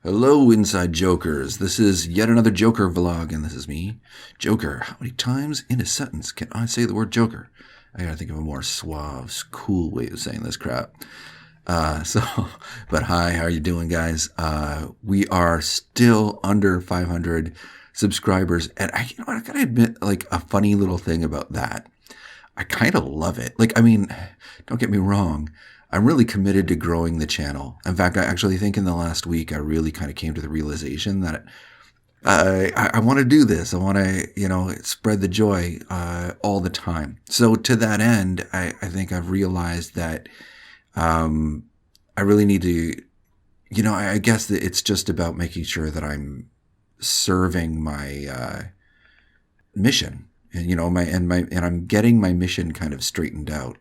Hello, Inside Jokers. This is yet another Jokervlog, and this is me, Joker. How many times in a sentence can I say the word Joker? I gotta think of a more suave, cool way of saying this crap. But hi, how are you doing, guys? We are still under 500 subscribers, and I gotta admit, like, a funny little thing about that. I kind of love it. Don't get me wrong. I'm really committed to growing the channel. In fact, I actually think in the last week, I really kind of came to the realization that I want to do this. I want to, spread the joy all the time. So to that end, I think I've realized that I really need to, I guess that it's just about making sure that I'm serving my mission. And I'm getting my mission kind of straightened out.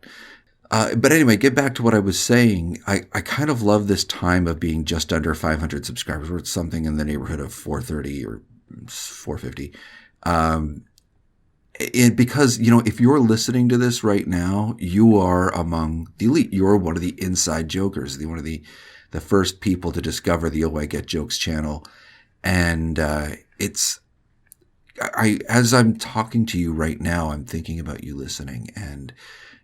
But anyway, get back to what I was saying. I kind of love this time of being just under 500 subscribers, or it's something in the neighborhood of 430 or 450. Because, if you're listening to this right now, you are among the elite. You're one of the inside jokers, one of the first people to discover the Oh I Get Jokes channel. And as I'm talking to you right now, I'm thinking about you listening and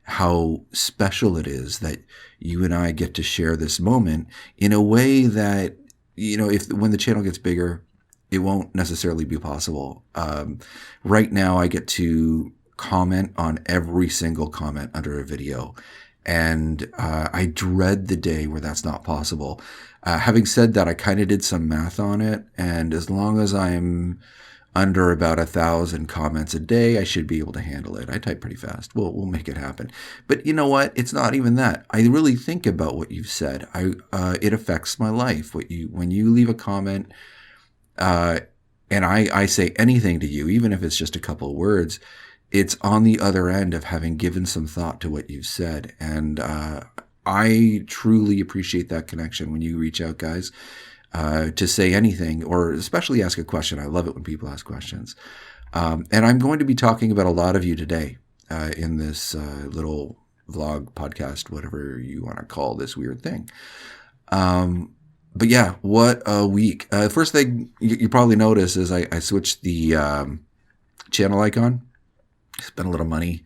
how special it is that you and I get to share this moment in a way that, when the channel gets bigger, it won't necessarily be possible. Right now, I get to comment on every single comment under a video. And I dread the day where that's not possible. Having said that, I kind of did some math on it. And as long as I'm under about 1,000 comments a day, I should be able to handle it. I type pretty fast. We'll make it happen. But you know what? It's not even that. I really think about what you've said. It affects my life. When you leave a comment, and I say anything to you, even if it's just a couple of words, it's on the other end of having given some thought to what you've said. And I truly appreciate that connection when you reach out, guys. To say anything, or especially ask a question. I love it when people ask questions. And I'm going to be talking about a lot of you today in this little vlog podcast, whatever you want to call this weird thing. But yeah, what a week. First thing you probably notice is I switched the channel icon. Spent a little money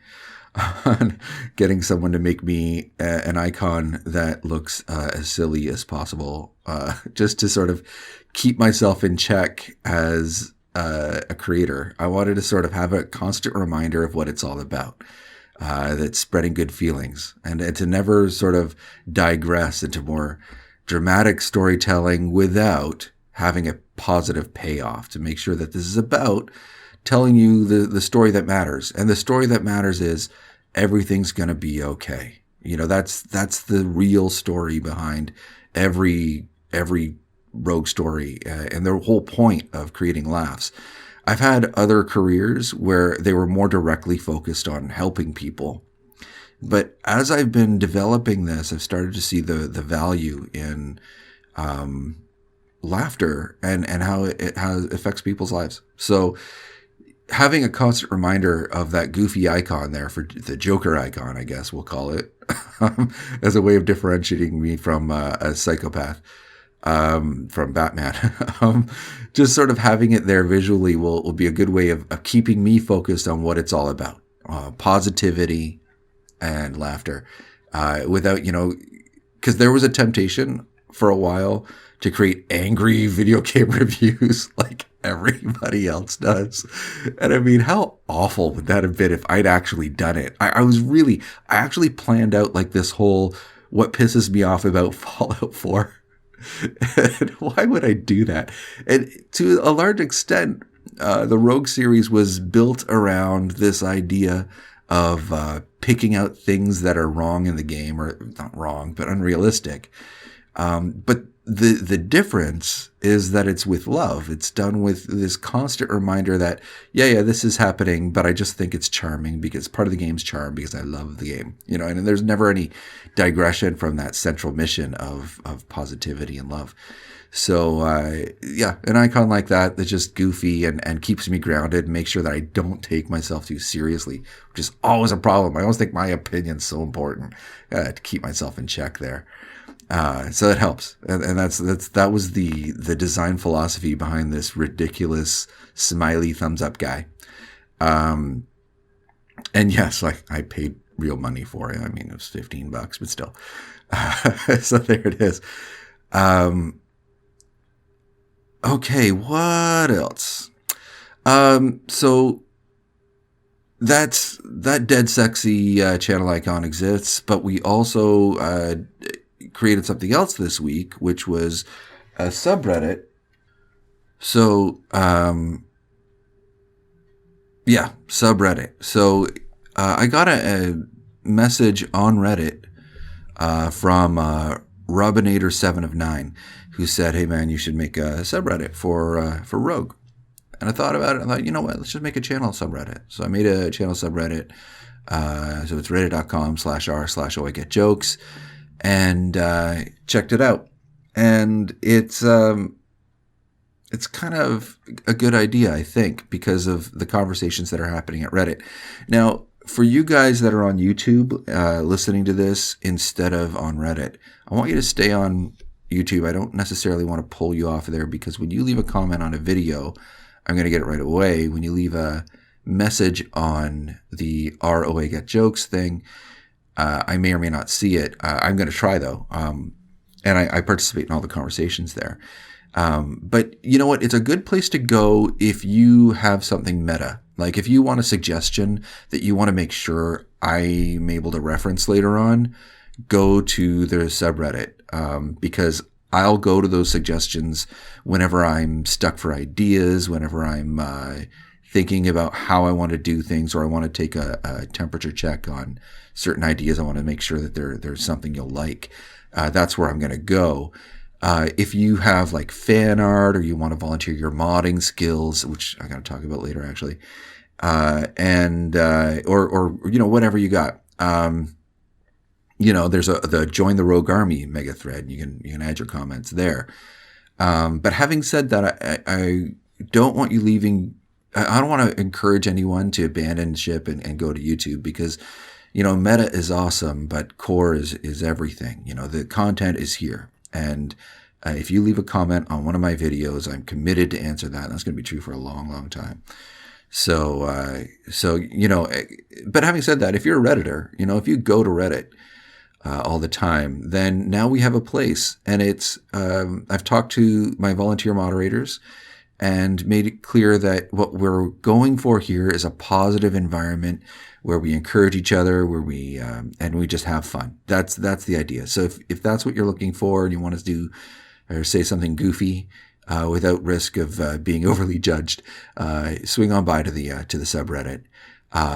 on getting someone to make me an icon that looks as silly as possible, just to sort of keep myself in check as a creator. I wanted to sort of have a constant reminder of what it's all about, that's spreading good feelings, and to never sort of digress into more dramatic storytelling without having a positive payoff, to make sure that this is about telling you the story that matters. And the story that matters is everything's going to be okay. That's the real story behind every rogue story, and the whole point of creating laughs. I've had other careers where they were more directly focused on helping people. But as I've been developing this, I've started to see the value in laughter and how it affects people's lives. So having a constant reminder of that goofy icon there, for the Joker icon, I guess we'll call it, as a way of differentiating me from a psychopath, from Batman. Just sort of having it there visually will be a good way of keeping me focused on what it's all about. Positivity and laughter. Without, because there was a temptation for a while to create angry video game reviews like everybody else does. And I mean, how awful would that have been if I'd actually done it? I actually planned out like this whole, what pisses me off about Fallout 4. And why would I do that? And to a large extent, the Rogue series was built around this idea of picking out things that are wrong in the game, or not wrong, but unrealistic. But the difference is that it's with love. It's done with this constant reminder that, yeah, this is happening, but I just think it's charming because part of the game's charm, because I love the game, and there's never any digression from that central mission of positivity and love. So, an icon like that that's just goofy and keeps me grounded and makes sure that I don't take myself too seriously, which is always a problem. I always think my opinion's so important, to keep myself in check there. So it helps, and that was the design philosophy behind this ridiculous smiley thumbs up guy. And yes, like I paid real money for it. I mean, it was $15, but still. So there it is. Okay, what else? So that dead sexy channel icon exists, but we also created something else this week, which was a subreddit. So yeah, subreddit. So I got a message on Reddit from Robinator7 of 9, who said, "Hey man, you should make a subreddit for Rogue." And I thought about it. I thought, you know what? Let's just make a channel subreddit. So I made a channel subreddit. So it's reddit.com/r/ohigetjokes, and checked it out. And it's kind of a good idea, I think, because of the conversations that are happening at Reddit. Now, for you guys that are on YouTube listening to this instead of on Reddit, I want you to stay on YouTube. I don't necessarily want to pull you off of there, because when you leave a comment on a video, I'm going to get it right away. When you leave a message on the ohigetjokes thing, I may or may not see it. I'm going to try, though. And I participate in all the conversations there. But you know what? It's a good place to go if you have something meta. Like if you want a suggestion that you want to make sure I'm able to reference later on, go to the subreddit, because I'll go to those suggestions whenever I'm stuck for ideas, whenever I'm thinking about how I want to do things, or I want to take a temperature check on certain ideas. I want to make sure that there's something you'll like. That's where I'm going to go. If you have like fan art, or you want to volunteer your modding skills, which I got to talk about later actually, and or you know, whatever you got, you know, there's the Join the Rogue Army mega thread. You can add your comments there. But having said that, I don't want you leaving. I don't want to encourage anyone to abandon ship and go to YouTube, because, you know, meta is awesome, but core is everything. You know, the content is here. And if you leave a comment on one of my videos, I'm committed to answer that. And that's going to be true for a long, long time. So, you know, but having said that, if you're a Redditor, you know, if you go to Reddit all the time, then now we have a place. And it's, I've talked to my volunteer moderators and made it clear that what we're going for here is a positive environment where we encourage each other, where we and we just have fun. That's the idea. So if that's what you're looking for, and you want to do or say something goofy without risk of being overly judged, swing on by to the subreddit.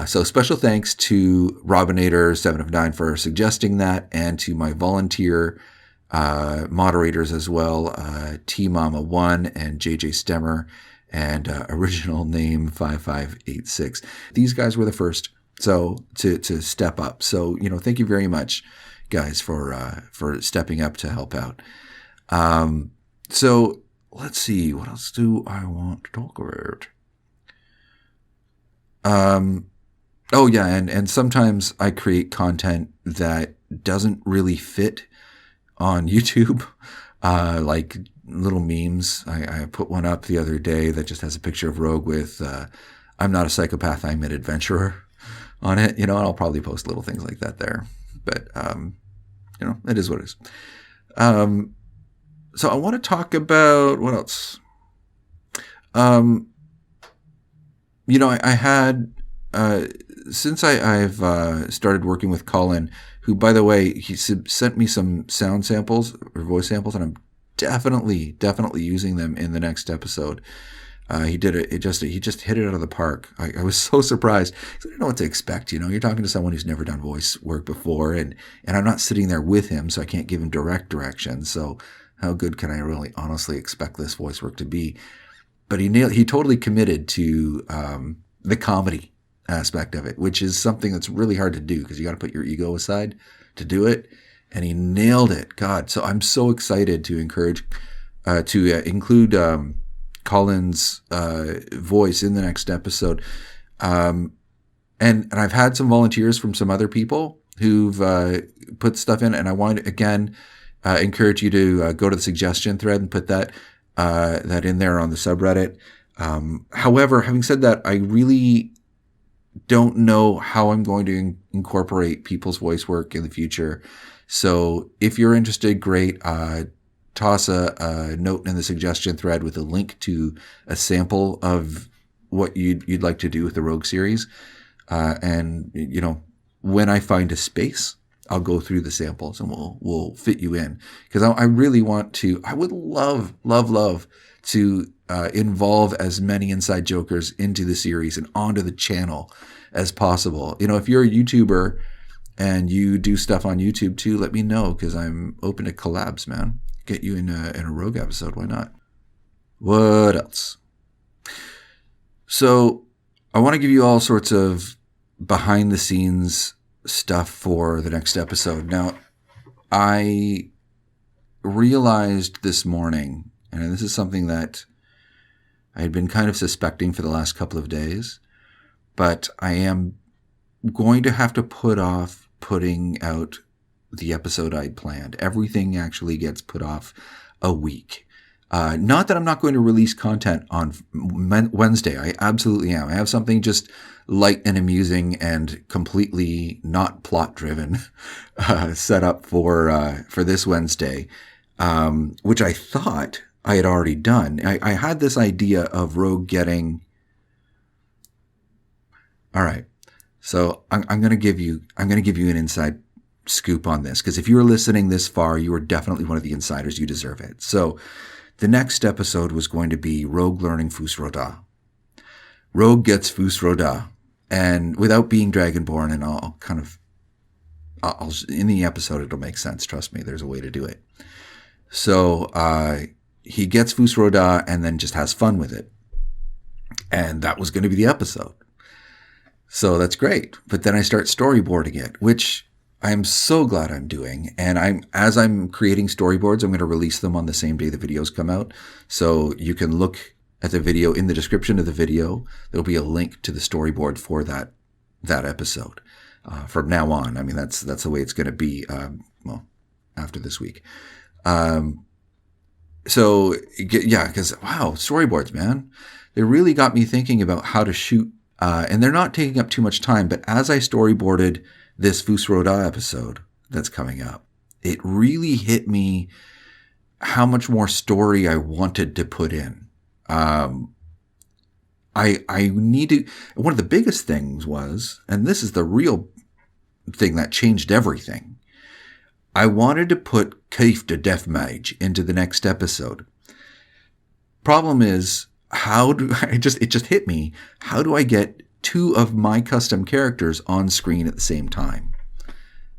So special thanks to Robinator7 of 9 for suggesting that, and to my volunteer moderators as well, T-Mama1 and JJ Stemmer, and original name 5586. These guys were the first, so to step up. So, you know, thank you very much, guys, for stepping up to help out. So let's see, what else do I want to talk about? Oh yeah, and sometimes I create content that doesn't really fit on YouTube, like little memes. I put one up the other day that just has a picture of Rogue with "I'm not a psychopath, I'm an adventurer" on it. You know, and I'll probably post little things like that there. But you know, it is what it is. So I want to talk about what else. You know, I had since I've started working with Colin, who, by the way, he sent me some sound samples or voice samples, and I'm definitely using them in the next episode. He did it. He just hit it out of the park. I was so surprised. I didn't know what to expect. You know, you're talking to someone who's never done voice work before, and I'm not sitting there with him, so I can't give him direct direction. So how good can I really honestly expect this voice work to be? But he totally committed to the comedy aspect of it, which is something that's really hard to do, because you got to put your ego aside to do it. And he nailed it. God. So I'm so excited to include Colin's voice in the next episode. And I've had some volunteers from some other people who've put stuff in, and I want, again, encourage you to go to the suggestion thread and put that in there on the subreddit. However, having said that, I really don't know how I'm going to incorporate people's voice work in the future. So if you're interested, great. Toss a note in the suggestion thread with a link to a sample of what you'd like to do with the Rogue series. And when I find a space, I'll go through the samples and we'll fit you in, because I really want to. I would love to involve as many inside jokers into the series and onto the channel as possible. If you're a YouTuber and you do stuff on YouTube too, let me know, because I'm open to collabs, man. Get you in a Rogue episode. Why not? What else? So I want to give you all sorts of behind the scenes stuff for the next episode. Now, I realized this morning, and this is something that I had been kind of suspecting for the last couple of days, but I am going to have to put off putting out the episode I'd planned. Everything actually gets put off a week. Not that I'm not going to release content on Wednesday. I absolutely am. I have something just light and amusing and completely not plot driven set up for this Wednesday, which I thought I had already done. I had this idea of Rogue getting. All right, so I'm going to give you an inside scoop on this, because if you were listening this far, you are definitely one of the insiders. You deserve it. So the next episode was going to be Rogue learning Fus Roda. Rogue gets Fus Roda, and without being Dragonborn, and I'll in the episode it'll make sense. Trust me, there's a way to do it. So he gets Fus Roda and then just has fun with it, and that was going to be the episode. So that's great. But then I start storyboarding it, which I'm so glad I'm doing. And as I'm creating storyboards, I'm going to release them on the same day the videos come out. So you can look at the video in the description of the video. There'll be a link to the storyboard for that episode. From now on, I mean, that's the way it's going to be. After this week. So yeah, because wow, storyboards, man, they really got me thinking about how to shoot. And they're not taking up too much time, but as I storyboarded this Fus Roda episode that's coming up, it really hit me how much more story I wanted to put in. I need to, one of the biggest things was, and this is the real thing that changed everything, I wanted to put Kaif the Death Mage into the next episode. Problem is, it just hit me. How do I get two of my custom characters on screen at the same time?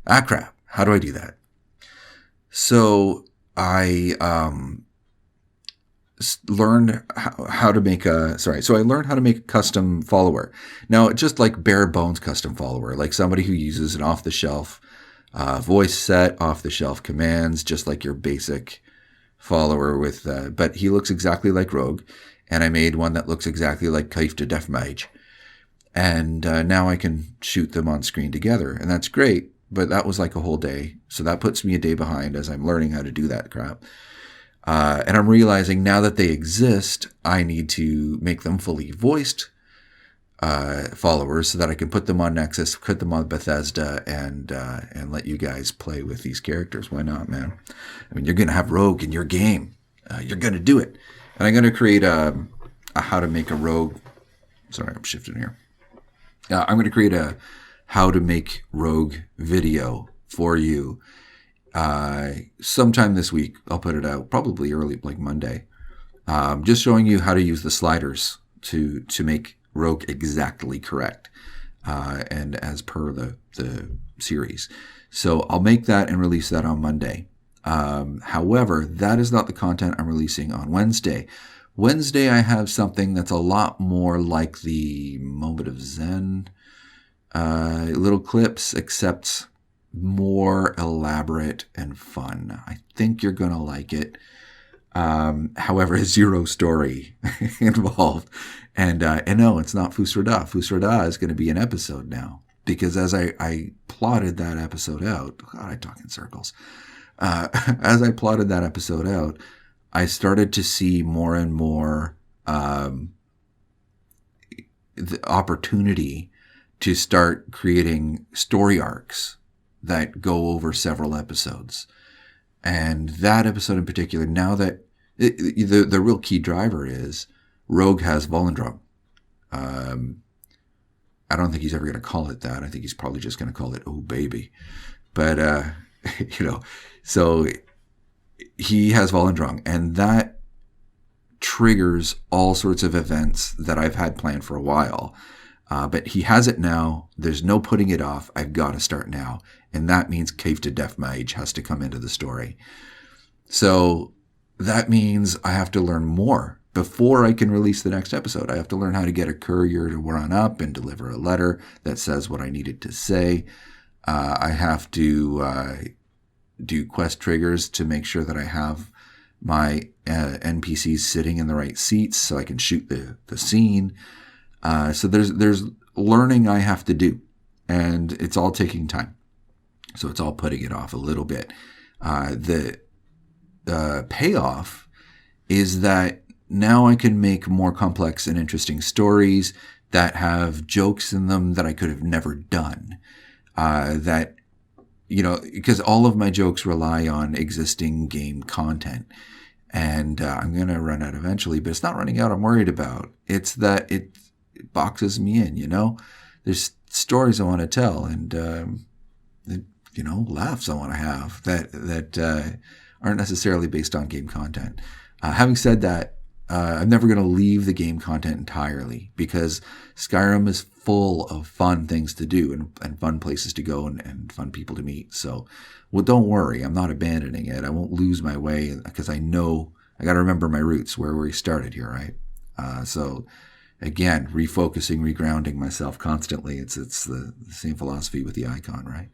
Ah, crap. How do I do that? So I learned how to make a custom follower. Now, just like bare bones custom follower, like somebody who uses an off the shelf voice set, off the shelf commands, just like your basic follower with, but he looks exactly like Rogue. And I made one that looks exactly like Kaif the Death Mage. And now I can shoot them on screen together. And that's great, but that was like a whole day. So that puts me a day behind as I'm learning how to do that crap. And I'm realizing now that they exist, I need to make them fully voiced followers so that I can put them on Nexus, put them on Bethesda, and let you guys play with these characters. Why not, man? I mean, you're going to have Rogue in your game. You're going to do it. And I'm going to create a how to make a Rogue. Sorry, I'm shifting here. I'm going to create a how to make Rogue video for you sometime this week. I'll put it out probably early, like Monday. Just showing you how to use the sliders to make Rogue exactly correct and as per the series. So I'll make that and release that on Monday. However, that is not the content I'm releasing on Wednesday. Wednesday, I have something that's a lot more like the Moment of Zen little clips, except more elaborate and fun. I think you're going to like it. However, zero story involved. And no, it's not Fus Roda. Fus Roda is going to be an episode now. Because as I plotted that episode out, God, I talk in circles. as I plotted that episode out, I started to see more and more the opportunity to start creating story arcs that go over several episodes. And that episode in particular, now that the real key driver is Rogue has Volendrung. I don't think he's ever going to call it that. I think he's probably just going to call it "Oh Baby." But so he has Volendrung, and that triggers all sorts of events that I've had planned for a while. But he has it now. There's no putting it off. I've got to start now. And that means Cave to Death Mage has to come into the story. So that means I have to learn more before I can release the next episode. I have to learn how to get a courier to run up and deliver a letter that says what I needed to say. I have to do quest triggers to make sure that I have my NPCs sitting in the right seats so I can shoot the scene. So there's learning I have to do, and it's all taking time. So it's all putting it off a little bit. The payoff is that now I can make more complex and interesting stories that have jokes in them that I could have never done. Because all of my jokes rely on existing game content. And I'm going to run out eventually, but it's not running out I'm worried about. It's that it boxes me in, There's stories I want to tell and, laughs I want to have that aren't necessarily based on game content. Having said that, I'm never going to leave the game content entirely because Skyrim is full of fun things to do and fun places to go and fun people to meet. So, don't worry. I'm not abandoning it. I won't lose my way because I know I got to remember my roots, where we started here, right? So, again, refocusing, regrounding myself constantly. It's the same philosophy with the icon, right?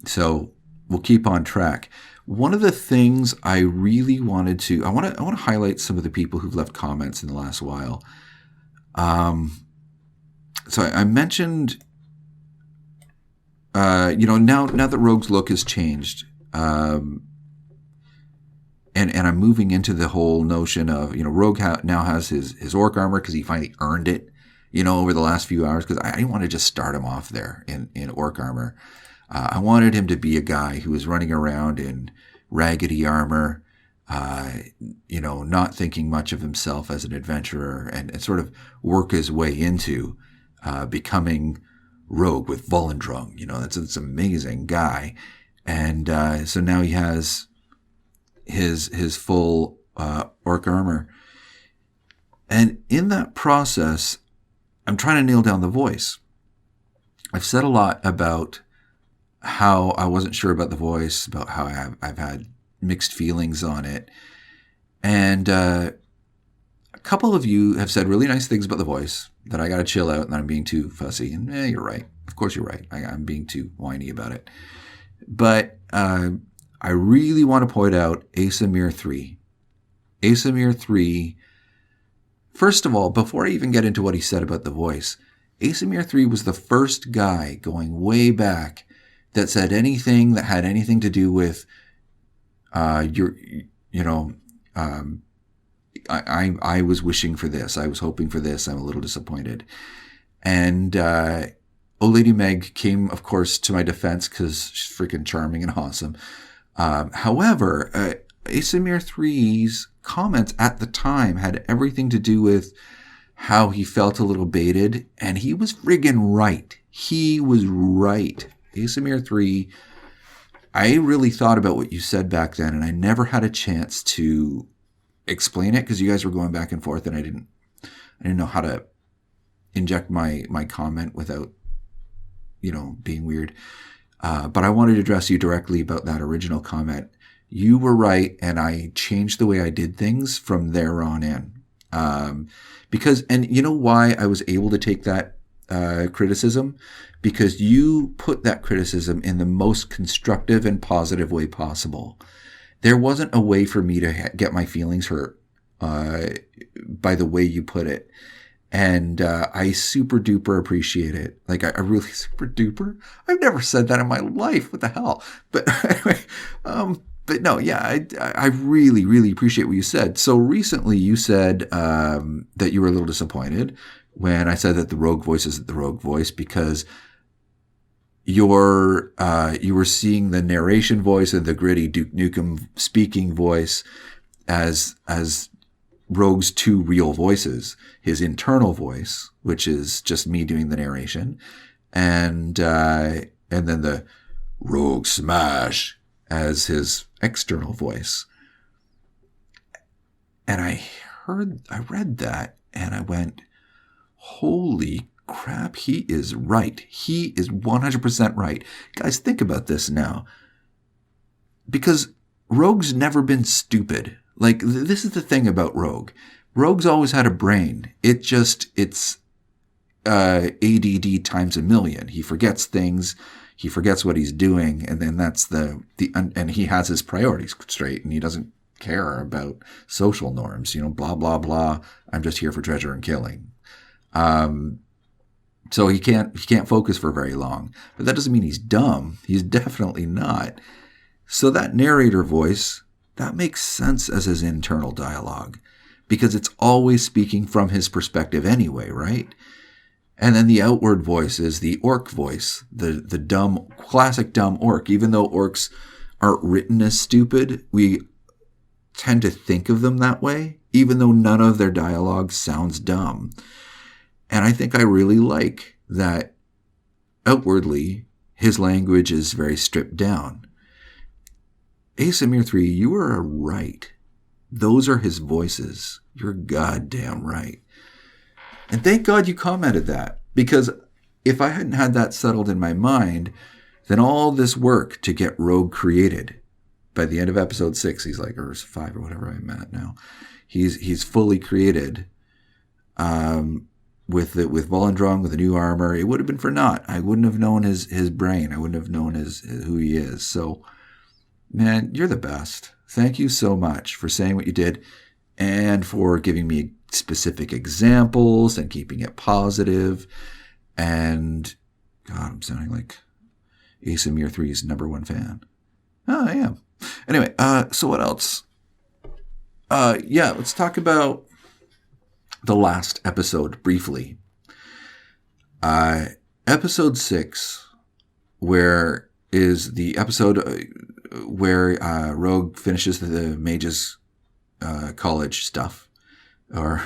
So we'll keep on track. One of the things I really wanted to, I want to highlight some of the people who've left comments in the last while. So I mentioned, now that Rogue's look has changed, and I'm moving into the whole notion of, Rogue now has his orc armor because he finally earned it, over the last few hours, because I didn't want to just start him off there in orc armor. I wanted him to be a guy who was running around in raggedy armor, not thinking much of himself as an adventurer, and sort of work his way into becoming Rogue with Volendrung. That's an amazing guy. And so now he has his full orc armor. And in that process, I'm trying to nail down the voice. I've said a lot about how I wasn't sure about the voice, about how I've had mixed feelings on it. And a couple of you have said really nice things about the voice, that I got to chill out and that I'm being too fussy. And you're right. Of course you're right. I'm being too whiny about it. But I really want to point out Asimir 3. Asimir 3, first of all, before I even get into what he said about the voice, Asimir 3 was the first guy going way back that said anything that had anything to do with I was wishing for this. I was hoping for this. I'm a little disappointed. And Lady Meg came, of course, to my defense because she's freaking charming and awesome. However, Asimir 3's comments at the time had everything to do with how he felt a little baited, and he was friggin' right. He was right. Asimir 3, I really thought about what you said back then, and I never had a chance to explain it because you guys were going back and forth, and I didn't know how to inject my comment without, being weird. But I wanted to address you directly about that original comment. You were right, and I changed the way I did things from there on in. Because, and you know why I was able to take that criticism? Because you put that criticism in the most constructive and positive way possible. There wasn't a way for me to get my feelings hurt by the way you put it. And I super duper appreciate it. Like, I really super duper. I've never said that in my life. What the hell? But anyway, but no, yeah, I really, really appreciate what you said. So recently you said that you were a little disappointed when I said that the rogue voice isn't the rogue voice because you were seeing the narration voice and the gritty Duke Nukem speaking voice as Rogue's two real voices, his internal voice, which is just me doing the narration, and then the Rogue Smash as his external voice. And I read that and I went, holy crap, he is right. He is 100% right. Guys, think about this now. Because Rogue's never been stupid. Like, this is the thing about Rogue. Rogue's always had a brain. It's ADD times a million. He forgets things. He forgets what he's doing. And then that's and he has his priorities straight and he doesn't care about social norms, blah, blah, blah. I'm just here for treasure and killing. So he can't focus for very long, but that doesn't mean he's dumb. He's definitely not. So that narrator voice, that makes sense as his internal dialogue because it's always speaking from his perspective anyway, right? And then the outward voice is the orc voice, the dumb, classic dumb orc. Even though orcs aren't written as stupid, we tend to think of them that way, even though none of their dialogue sounds dumb. And I think I really like that outwardly his language is very stripped down. Asamir 3, you were right. Those are his voices. You're goddamn right. And thank God you commented that, because if I hadn't had that settled in my mind, then all this work to get Rogue created, by the end of episode 6, he's like, or 5 or whatever I'm at now, he's fully created, with Volendrong, with the new armor, it would have been for naught. I wouldn't have known his brain. I wouldn't have known who he is. So, man, you're the best. Thank you so much for saying what you did and for giving me specific examples and keeping it positive. And, God, I'm sounding like Asamir 3's #1 fan. Oh, I am. Anyway, so what else? Let's talk about the last episode briefly. Episode 6, where is the episode where Rogue finishes the mage's college stuff, or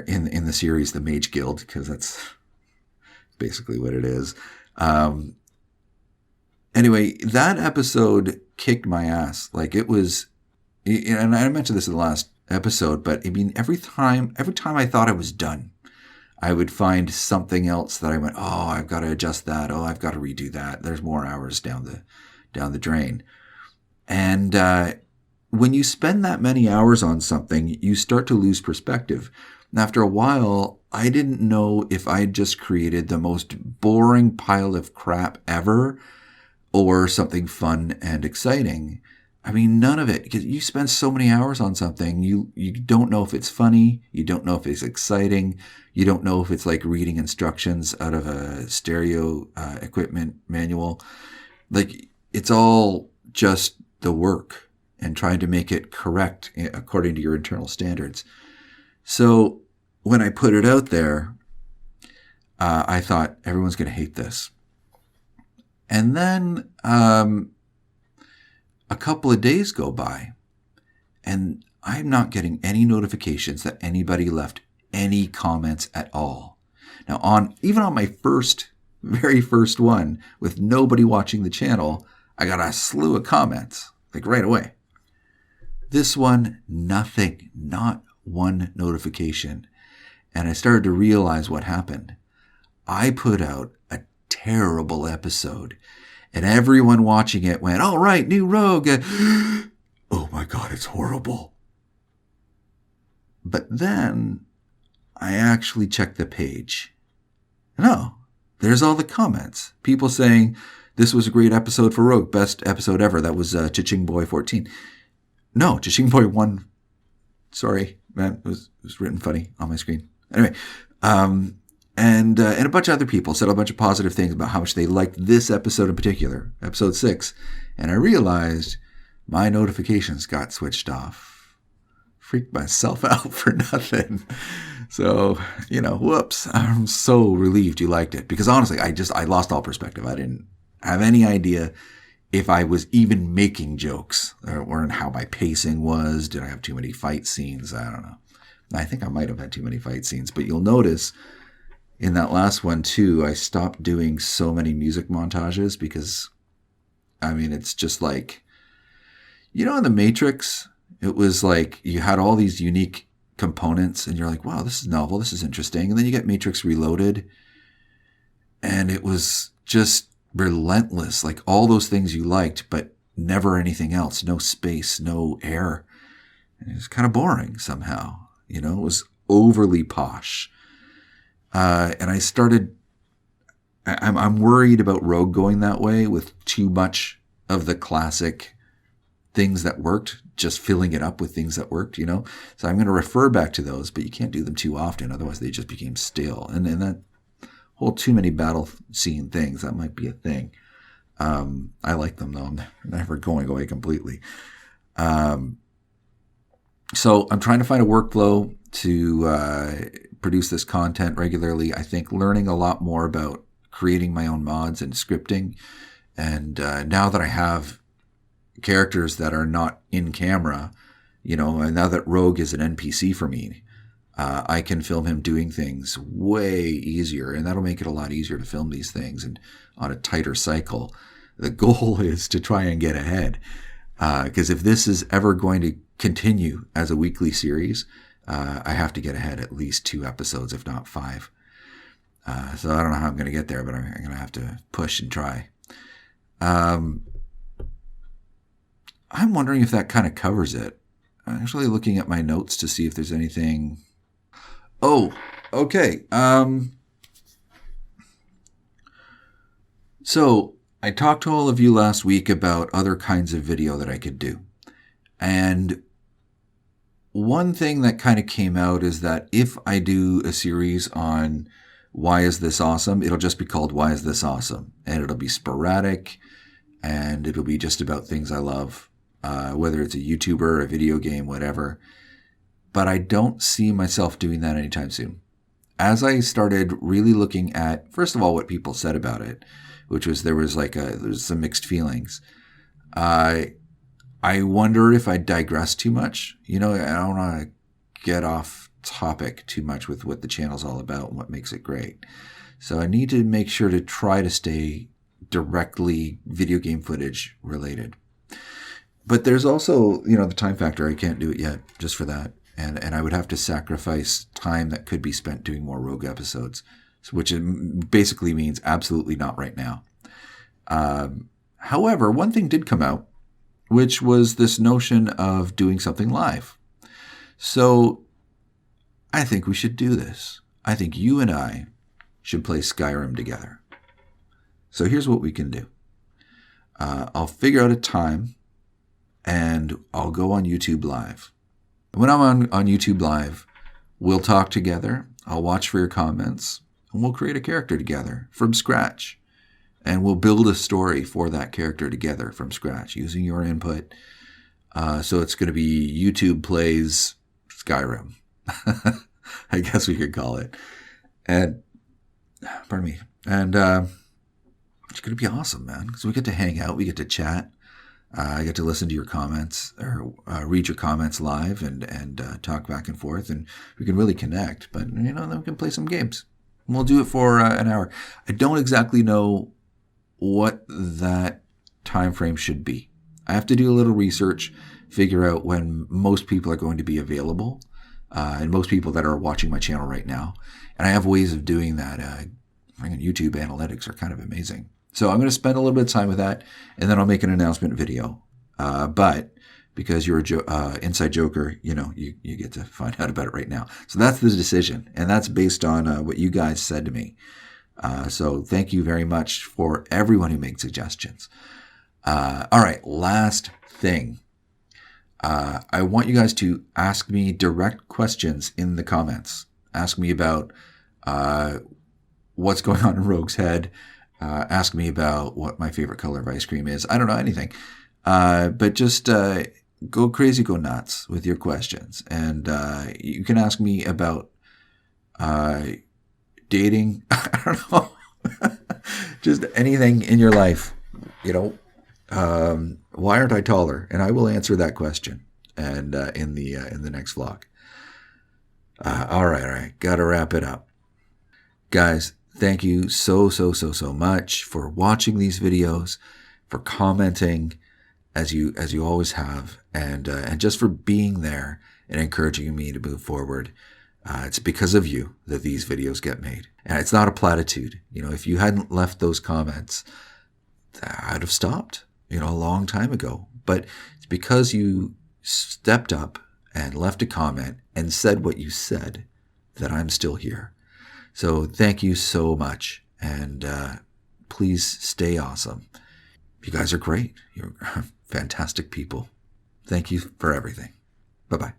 in the series, the Mage Guild, because that's basically what it is. Anyway, that episode kicked my ass. Like, it was, and I mentioned this in the last episode, but I mean, every time I thought I was done, I would find something else that I went, oh, I've got to adjust that. Oh, I've got to redo that. There's more hours down the drain. And when you spend that many hours on something, you start to lose perspective. And after a while, I didn't know if I just created the most boring pile of crap ever or something fun and exciting. I mean, none of it, because you spend so many hours on something, you don't know if it's funny, you don't know if it's exciting, you don't know if it's like reading instructions out of a stereo equipment manual. Like, it's all just the work and trying to make it correct according to your internal standards. So when I put it out there, I thought everyone's going to hate this. And then a couple of days go by, and I'm not getting any notifications that anybody left any comments at all. Now, even on my very first one, with nobody watching the channel, I got a slew of comments, like right away. This one, nothing, not one notification. And I started to realize what happened. I put out a terrible episode, and everyone watching it went, all right, new Rogue. Oh my God, it's horrible. But then I actually checked the page. No, there's all the comments. People saying, this was a great episode for Rogue, best episode ever. That was Cha-Ching Boy 14. No, Cha-Ching Boy 1. Sorry, man, it was written funny on my screen. Anyway, And a bunch of other people said a bunch of positive things about how much they liked this episode in particular, episode 6. And I realized my notifications got switched off. Freaked myself out for nothing. So, whoops. I'm so relieved you liked it. Because honestly, I lost all perspective. I didn't have any idea if I was even making jokes or in how my pacing was. Did I have too many fight scenes? I don't know. I think I might have had too many fight scenes. But you'll notice in that last one, too, I stopped doing so many music montages because, it's just like, in The Matrix, it was like you had all these unique components and you're like, wow, this is novel, this is interesting. And then you get Matrix Reloaded and it was just relentless, like all those things you liked, but never anything else, no space, no air. And it was kind of boring somehow, it was overly posh. And I'm worried about Rogue going that way with too much of the classic things that worked, just filling it up with things that worked, So I'm going to refer back to those, but you can't do them too often. Otherwise they just became stale. And that whole too many battle scene things, that might be a thing. I like them though. I'm never going away completely. So I'm trying to find a workflow to produce this content regularly. I think learning a lot more about creating my own mods and scripting. And now that I have characters that are not in camera, and now that Rogue is an NPC for me, I can film him doing things way easier. And that'll make it a lot easier to film these things and on a tighter cycle. The goal is to try and get ahead. Because if this is ever going to continue as a weekly series, I have to get ahead at least 2 episodes, if not 5. So I don't know how I'm going to get there, but I'm going to have to push and try. I'm wondering if that kind of covers it. I'm actually looking at my notes to see if there's anything. Oh, okay. So I talked to all of you last week about other kinds of video that I could do. And one thing that kind of came out is that if I do a series on Why Is This Awesome, it'll just be called Why Is This Awesome? And it'll be sporadic and it'll be just about things I love, whether it's a YouTuber or a video game, whatever. But I don't see myself doing that anytime soon. As I started really looking at, first of all, what people said about it, which was there was some mixed feelings. I wonder if I digress too much. I don't want to get off topic too much with what the channel's all about and what makes it great. So I need to make sure to try to stay directly video game footage related. But there's also, the time factor. I can't do it yet just for that. And I would have to sacrifice time that could be spent doing more Rogue episodes, which basically means absolutely not right now. However, one thing did come out, which was this notion of doing something live. So I think we should do this. I think you and I should play Skyrim together. So here's what we can do. I'll figure out a time and I'll go on YouTube Live. When I'm on YouTube Live, we'll talk together. I'll watch for your comments and we'll create a character together from scratch. And we'll build a story for that character together from scratch using your input. So it's going to be YouTube plays Skyrim. I guess we could call it. And, pardon me. And it's going to be awesome, man. Because we get to hang out. We get to chat. I get to listen to your comments or read your comments live and talk back and forth. And we can really connect. But, then we can play some games. And we'll do it for an hour. I don't exactly know what that time frame should be. I have to do a little research, figure out when most people are going to be available, and most people that are watching my channel right now. And I have ways of doing that. YouTube analytics are kind of amazing. So I'm going to spend a little bit of time with that, and then I'll make an announcement video. But because you're a inside joker, you get to find out about it right now. So that's the decision, and that's based on what you guys said to me. So thank you very much for everyone who makes suggestions. All right, last thing. I want you guys to ask me direct questions in the comments. Ask me about what's going on in Rogue's head. Ask me about what my favorite color of ice cream is. I don't know anything. But just go crazy, go nuts with your questions. And you can ask me about dating. I don't know. Just anything in your life, why aren't I taller? And I will answer that question. And in the next vlog. All right. Gotta wrap it up, guys. Thank you so much for watching these videos, for commenting as you always have, and just for being there and encouraging me to move forward. It's because of you that these videos get made. And it's not a platitude. If you hadn't left those comments, I'd have stopped, a long time ago. But it's because you stepped up and left a comment and said what you said that I'm still here. So thank you so much. And please stay awesome. You guys are great. You're fantastic people. Thank you for everything. Bye-bye.